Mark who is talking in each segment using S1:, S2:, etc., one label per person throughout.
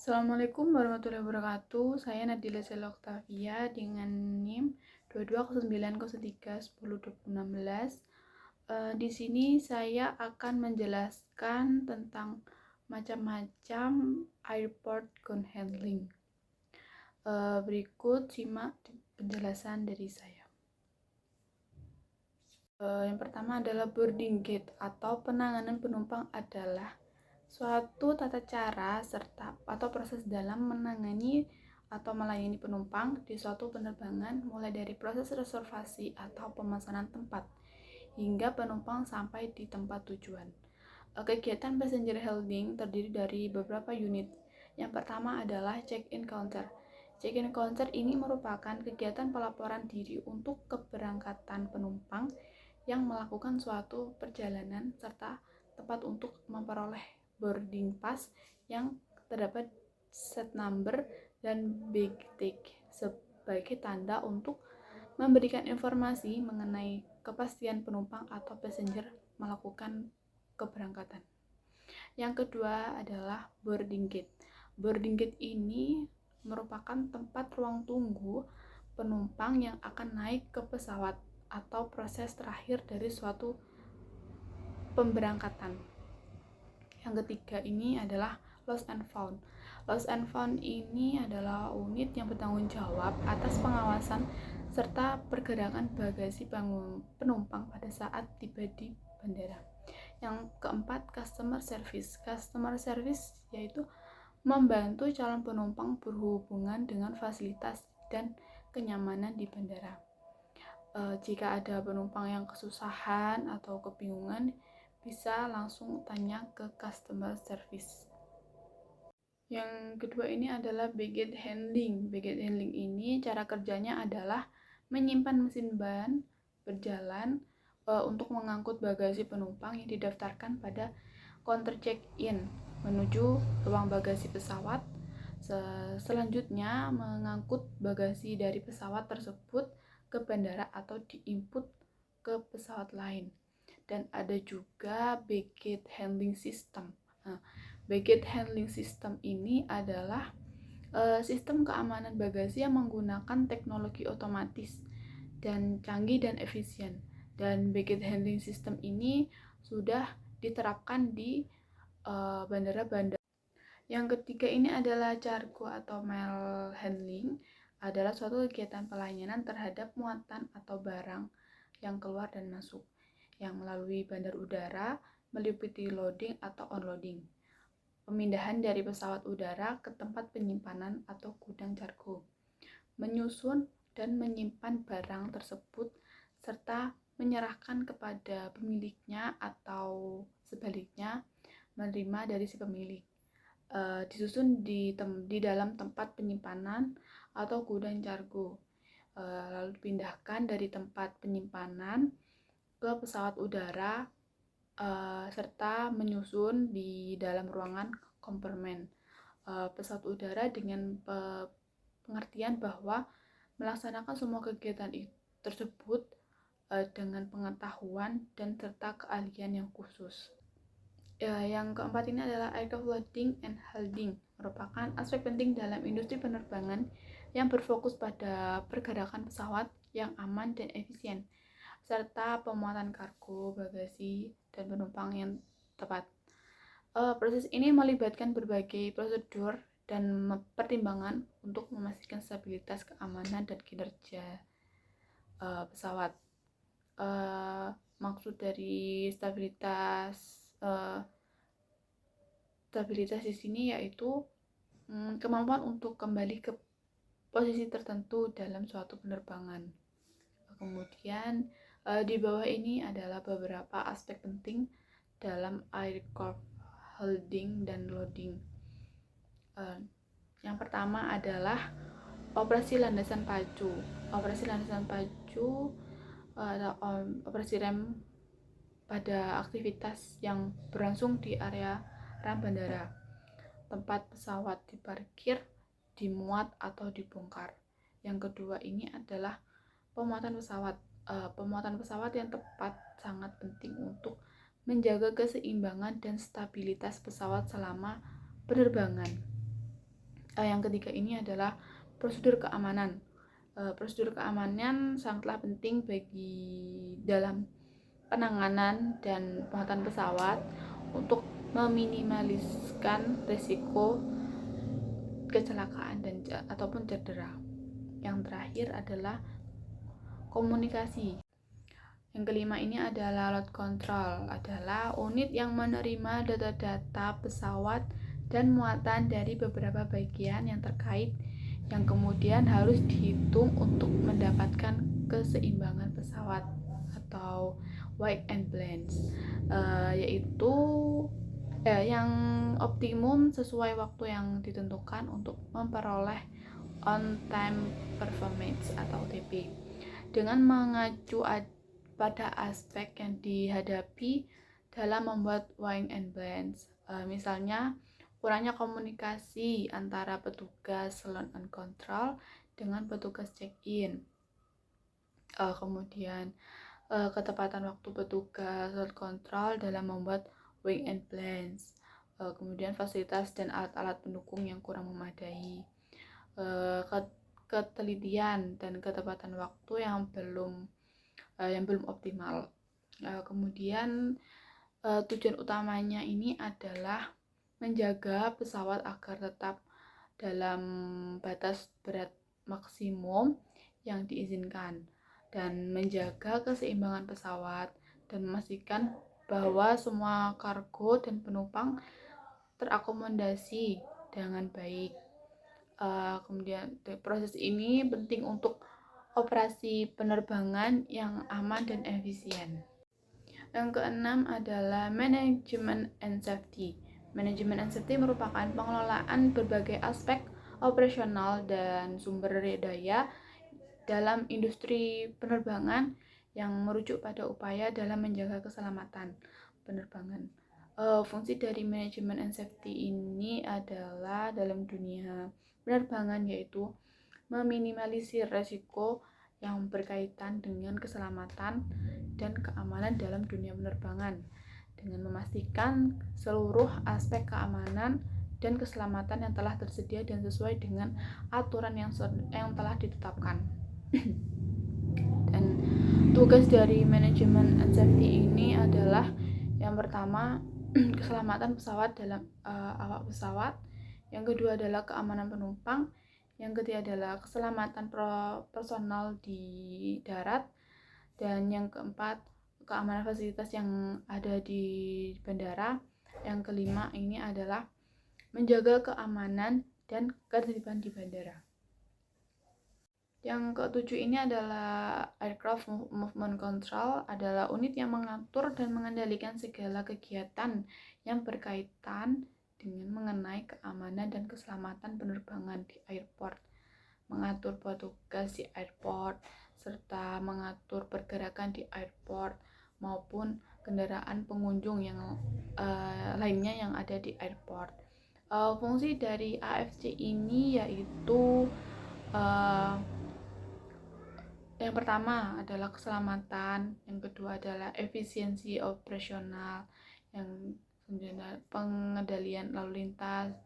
S1: Assalamualaikum warahmatullahi wabarakatuh. Saya Nadila Sela Oktavia dengan NIM 220903102016. Di sini saya akan menjelaskan tentang macam-macam airport ground handling. Berikut simak penjelasan dari saya. Yang pertama adalah boarding gate atau penanganan penumpang adalah suatu tata cara serta atau proses dalam menangani atau melayani penumpang di suatu penerbangan, mulai dari proses reservasi atau pemesanan tempat hingga penumpang sampai di tempat tujuan. Kegiatan passenger handling terdiri dari beberapa unit. Yang pertama adalah check-in counter. Check-in counter ini merupakan kegiatan pelaporan diri untuk keberangkatan penumpang yang melakukan suatu perjalanan serta tempat untuk memperoleh boarding pass yang terdapat set number dan bag tag sebagai tanda untuk memberikan informasi mengenai kepastian penumpang atau passenger melakukan keberangkatan. Yang kedua adalah boarding gate. Boarding gate ini merupakan tempat ruang tunggu penumpang yang akan naik ke pesawat atau proses terakhir dari suatu pemberangkatan. Yang ketiga ini adalah lost and found. Lost and found ini adalah unit yang bertanggung jawab atas pengawasan serta pergerakan bagasi penumpang pada saat tiba di bandara. Yang keempat, customer service. Customer service yaitu membantu calon penumpang berhubungan dengan fasilitas dan kenyamanan di bandara. Jika ada penumpang yang kesusahan atau kebingungan, bisa langsung tanya ke customer service. Yang kedua ini adalah baggage handling. Baggage handling ini cara kerjanya adalah menyimpan mesin ban berjalan untuk mengangkut bagasi penumpang yang didaftarkan pada counter check-in menuju ruang bagasi pesawat. Selanjutnya mengangkut bagasi dari pesawat tersebut ke bandara atau diinput ke pesawat lain. Dan ada juga baggage handling system. Baggage handling system ini adalah sistem keamanan bagasi yang menggunakan teknologi otomatis dan canggih dan efisien. Dan baggage handling system ini sudah diterapkan di bandara-bandara. Yang ketiga ini adalah cargo atau mail handling, adalah suatu kegiatan pelayanan terhadap muatan atau barang yang keluar dan masuk yang melalui bandar udara, meliputi loading atau unloading, pemindahan dari pesawat udara ke tempat penyimpanan atau gudang cargo, menyusun dan menyimpan barang tersebut, serta menyerahkan kepada pemiliknya atau sebaliknya menerima dari si pemilik. Disusun di dalam tempat penyimpanan atau gudang cargo, lalu dipindahkan dari tempat penyimpanan ke pesawat udara, serta menyusun di dalam ruangan kompartemen pesawat udara dengan pengertian bahwa melaksanakan semua kegiatan tersebut dengan pengetahuan dan serta keahlian yang khusus. Yang keempat ini adalah aircraft loading and holding, merupakan aspek penting dalam industri penerbangan yang berfokus pada pergerakan pesawat yang aman dan efisien, serta pemuatan kargo, bagasi, dan penumpang yang tepat. Proses ini melibatkan berbagai prosedur dan pertimbangan untuk memastikan stabilitas, keamanan, dan kinerja pesawat. Maksud dari stabilitas di sini yaitu kemampuan untuk kembali ke posisi tertentu dalam suatu penerbangan. Kemudian di bawah ini adalah beberapa aspek penting dalam aircraft holding dan loading. Yang pertama adalah operasi landasan pacu. Operasi landasan pacu atau operasi rem pada aktivitas yang berlangsung di area rem bandara, tempat pesawat diparkir, dimuat atau dibongkar. Yang kedua ini adalah pemuatan pesawat. Pemuatan pesawat yang tepat sangat penting untuk menjaga keseimbangan dan stabilitas pesawat selama penerbangan. Yang ketiga ini adalah prosedur keamanan. Prosedur keamanan sangatlah penting bagi dalam penanganan dan perawatan pesawat untuk meminimaliskan risiko kecelakaan dan ataupun cedera. Yang terakhir adalah komunikasi. Yang kelima ini adalah load control, adalah unit yang menerima data-data pesawat dan muatan dari beberapa bagian yang terkait yang kemudian harus dihitung untuk mendapatkan keseimbangan pesawat atau weight and balance, yaitu yang optimum sesuai waktu yang ditentukan untuk memperoleh on time performance atau OTP dengan mengacu pada aspek yang dihadapi dalam membuat weight and balance. Misalnya kurangnya komunikasi antara petugas load and control dengan petugas check-in, kemudian ketepatan waktu petugas load control dalam membuat weight and balance, kemudian fasilitas dan alat-alat pendukung yang kurang memadai, ketelitian dan ketepatan waktu yang belum optimal. Kemudian tujuan utamanya ini adalah menjaga pesawat agar tetap dalam batas berat maksimum yang diizinkan dan menjaga keseimbangan pesawat dan memastikan bahwa semua kargo dan penumpang terakomodasi dengan baik. Kemudian proses ini penting untuk operasi penerbangan yang aman dan efisien. Yang keenam adalah manajemen and safety. Manajemen and safety merupakan pengelolaan berbagai aspek operasional dan sumber daya dalam industri penerbangan yang merujuk pada upaya dalam menjaga keselamatan penerbangan. Fungsi dari manajemen and safety ini adalah dalam dunia penerbangan yaitu meminimalisir resiko yang berkaitan dengan keselamatan dan keamanan dalam dunia penerbangan dengan memastikan seluruh aspek keamanan dan keselamatan yang telah tersedia dan sesuai dengan aturan yang telah ditetapkan. Dan tugas dari manajemen and safety ini adalah yang pertama keselamatan pesawat dalam awak pesawat, yang kedua adalah keamanan penumpang, yang ketiga adalah keselamatan personal di darat, dan yang keempat keamanan fasilitas yang ada di bandara. Yang kelima ini adalah menjaga keamanan dan ketertiban di bandara. Yang ketujuh ini adalah aircraft movement control, adalah unit yang mengatur dan mengendalikan segala kegiatan yang berkaitan dengan mengenai keamanan dan keselamatan penerbangan di airport, mengatur petugas di airport, serta mengatur pergerakan di airport maupun kendaraan pengunjung yang lainnya yang ada di airport. Fungsi dari AFC ini yaitu yang pertama adalah keselamatan, yang kedua adalah efisiensi operasional, yang kemudian pengendalian lalu lintas,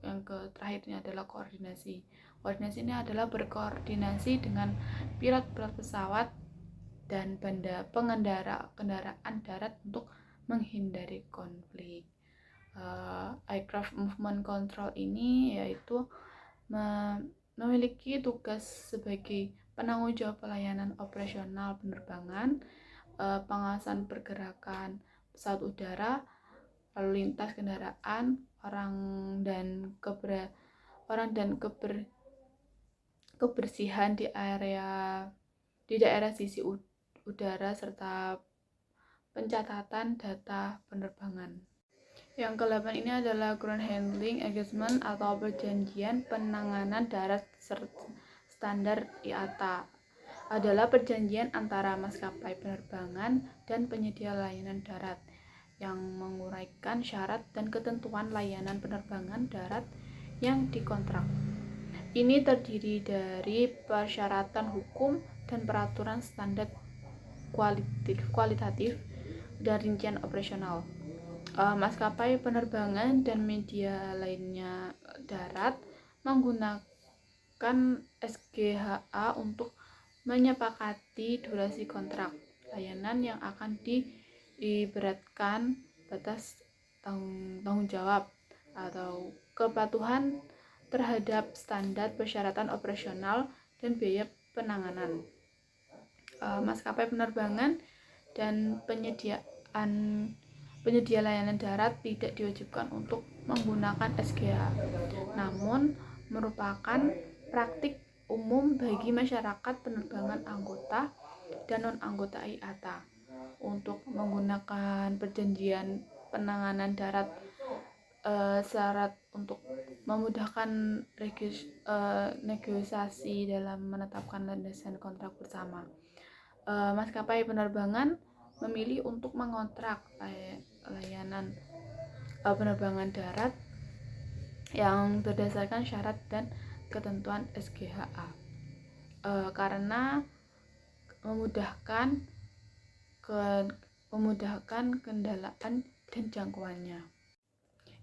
S1: yang terakhirnya adalah koordinasi. Koordinasi ini adalah berkoordinasi dengan pilot-pilot pesawat dan pengendara kendaraan darat untuk menghindari konflik. Aircraft movement control ini yaitu memiliki tugas sebagai penanggung jawab pelayanan operasional penerbangan, pengawasan pergerakan pesawat udara, lalu lintas kendaraan, orang dan kebersihan di daerah sisi udara serta pencatatan data penerbangan. Yang ke-8 ini adalah ground handling agreement atau perjanjian penanganan darat standar IATA, adalah perjanjian antara maskapai penerbangan dan penyedia layanan darat yang menguraikan syarat dan ketentuan layanan penerbangan darat yang dikontrak. Ini terdiri dari persyaratan hukum dan peraturan standar kualitatif dan rincian operasional. Maskapai penerbangan dan media lainnya darat menggunakan SGHA untuk menyepakati durasi kontrak layanan yang akan diberatkan batas tanggung jawab atau kepatuhan terhadap standar persyaratan operasional dan biaya penanganan. Maskapai penerbangan dan penyedia layanan darat tidak diwajibkan untuk menggunakan SGH, namun merupakan praktik umum bagi masyarakat penerbangan anggota dan non-anggota IATA untuk menggunakan perjanjian penanganan darat syarat untuk memudahkan negosiasi dalam menetapkan landasan kontrak bersama. Maskapai penerbangan memilih untuk mengontrak layanan penerbangan darat yang berdasarkan syarat dan ketentuan SGHA karena memudahkan kendaraan dan jangkauannya.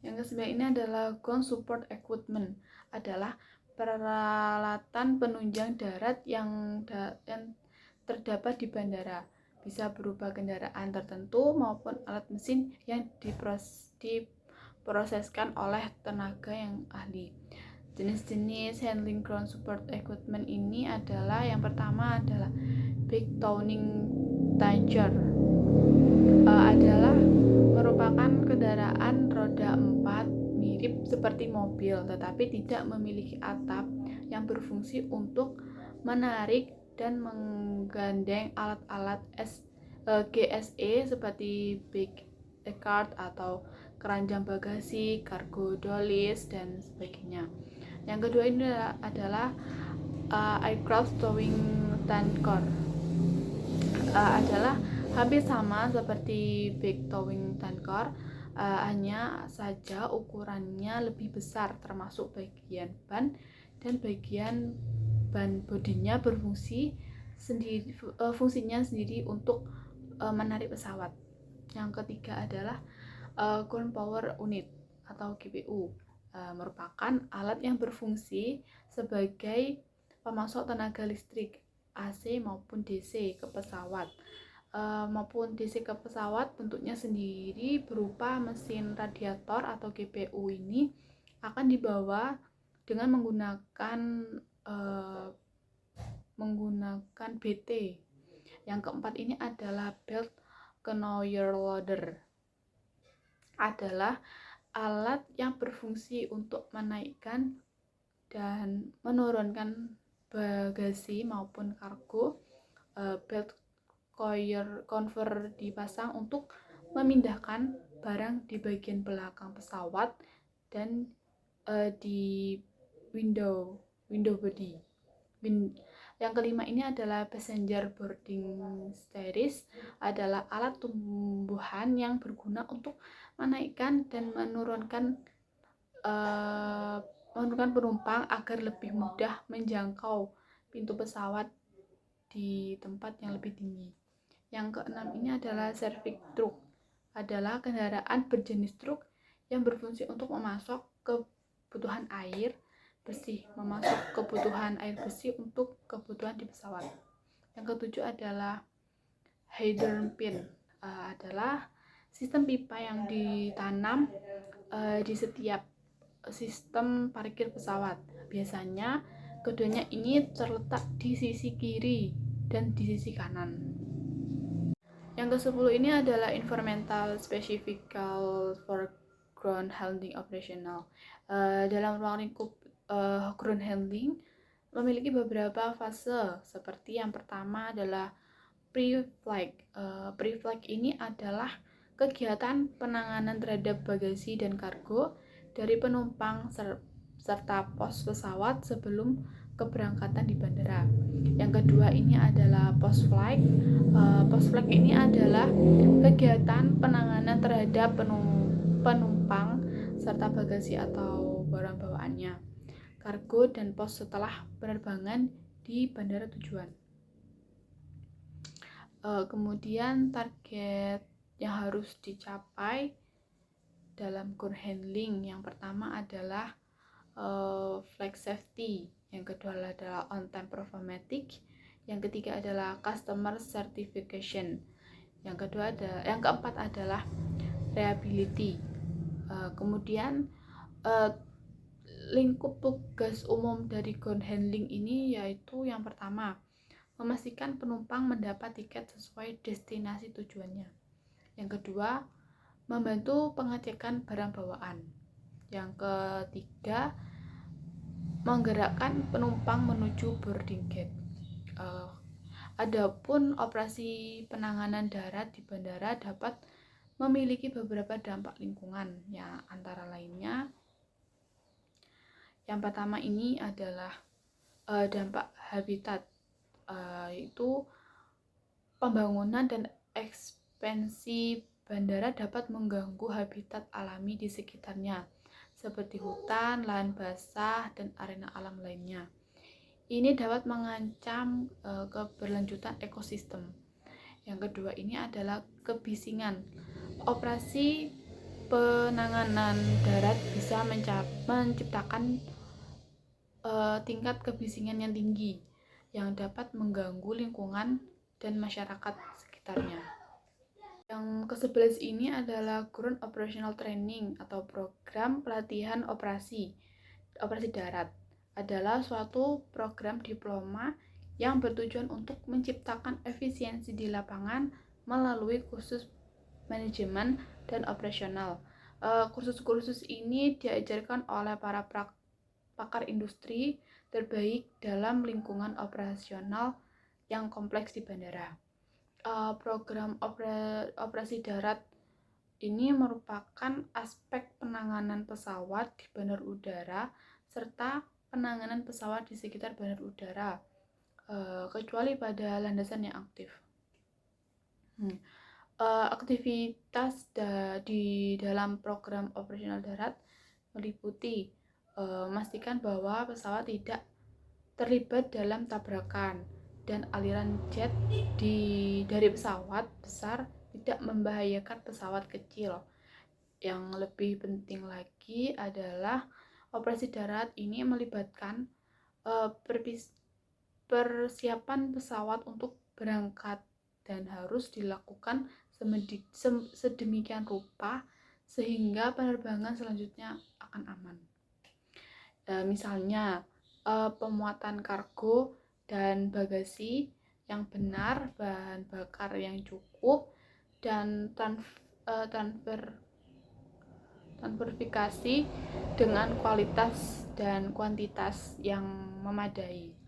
S1: Yang kesembilan ini adalah ground support equipment, adalah peralatan penunjang darat yang terdapat di bandara, bisa berupa kendaraan tertentu maupun alat mesin yang diproseskan oleh tenaga yang ahli. Jenis-jenis handling ground support equipment ini adalah, yang pertama adalah big towing tanker, adalah merupakan kendaraan roda 4 mirip seperti mobil tetapi tidak memiliki atap yang berfungsi untuk menarik dan menggandeng alat-alat GSE seperti big cart atau keranjang bagasi, cargo dollies, dan sebagainya. Yang kedua ini adalah aircraft towing tanker, adalah hampir sama seperti big towing tanker, hanya saja ukurannya lebih besar, termasuk bagian ban dan bagian ban bodinya fungsinya sendiri untuk menarik pesawat. Yang ketiga adalah ground power unit atau GPU, merupakan alat yang berfungsi sebagai pemasok tenaga listrik AC maupun DC ke pesawat, bentuknya sendiri berupa mesin radiator atau GPU ini akan dibawa dengan menggunakan BT. Yang keempat ini adalah belt conveyor loader, adalah alat yang berfungsi untuk menaikkan dan menurunkan bagasi maupun kargo. Belt conveyor dipasang untuk memindahkan barang di bagian belakang pesawat dan di window body. Yang kelima ini adalah passenger boarding stairs, adalah alat tumbuhan yang berguna untuk menaikkan dan menurunkan penumpang agar lebih mudah menjangkau pintu pesawat di tempat yang lebih tinggi. Yang keenam ini adalah service truck, adalah kendaraan berjenis truk yang berfungsi untuk memasok kebutuhan air bersih untuk kebutuhan di pesawat. Yang ketujuh adalah hydrant pin, adalah sistem pipa yang ditanam di setiap sistem parkir pesawat. Biasanya keduanya ini terletak di sisi kiri dan di sisi kanan. Yang ke-10 ini adalah environmental specifical for ground handling operational. Dalam ruang lingkup ground handling memiliki beberapa fase, seperti yang pertama adalah pre-flight. Pre-flight ini adalah kegiatan penanganan terhadap bagasi dan kargo dari penumpang serta pos pesawat sebelum keberangkatan di bandara. Yang kedua ini adalah post-flight. Post-flight ini adalah kegiatan penanganan terhadap penumpang serta bagasi atau barang bawaannya, kargo, dan pos setelah penerbangan di bandara tujuan. Kemudian target yang harus dicapai dalam ground handling, yang pertama adalah flag safety, yang kedua adalah on time performatic, yang ketiga adalah customer certification, yang keempat adalah reliability. Kemudian lingkup tugas umum dari ground handling ini yaitu yang pertama, memastikan penumpang mendapat tiket sesuai destinasi tujuannya. Yang kedua, membantu pengecekan barang bawaan. Yang ketiga, menggerakkan penumpang menuju boarding gate. Adapun operasi penanganan darat di bandara dapat memiliki beberapa dampak lingkungan, yang antara lainnya yang pertama ini adalah dampak habitat, yaitu pembangunan dan ekspansi bandara dapat mengganggu habitat alami di sekitarnya, seperti hutan, lahan basah, dan arena alam lainnya. Ini dapat mengancam keberlanjutan ekosistem. Yang kedua ini adalah kebisingan. Operasi penanganan darat bisa menciptakan tingkat kebisingan yang tinggi yang dapat mengganggu lingkungan dan masyarakat sekitarnya. Yang ke-11 ini adalah Ground Operational Training atau program pelatihan operasi darat. Adalah suatu program diploma yang bertujuan untuk menciptakan efisiensi di lapangan melalui kursus manajemen dan operasional. Kursus-kursus ini diajarkan oleh para pakar industri terbaik dalam lingkungan operasional yang kompleks di bandara. Program operasi darat ini merupakan aspek penanganan pesawat di bandar udara serta penanganan pesawat di sekitar bandar udara, kecuali pada landasan yang aktif. Aktivitas di dalam program operasional darat meliputi memastikan bahwa pesawat tidak terlibat dalam tabrakan dan aliran jet dari pesawat besar tidak membahayakan pesawat kecil. Yang lebih penting lagi adalah operasi darat ini melibatkan persiapan pesawat untuk berangkat dan harus dilakukan sedemikian rupa sehingga penerbangan selanjutnya akan aman. Misalnya pemuatan kargo dan bagasi yang benar, bahan bakar yang cukup, dan transverifikasi dengan kualitas dan kuantitas yang memadai.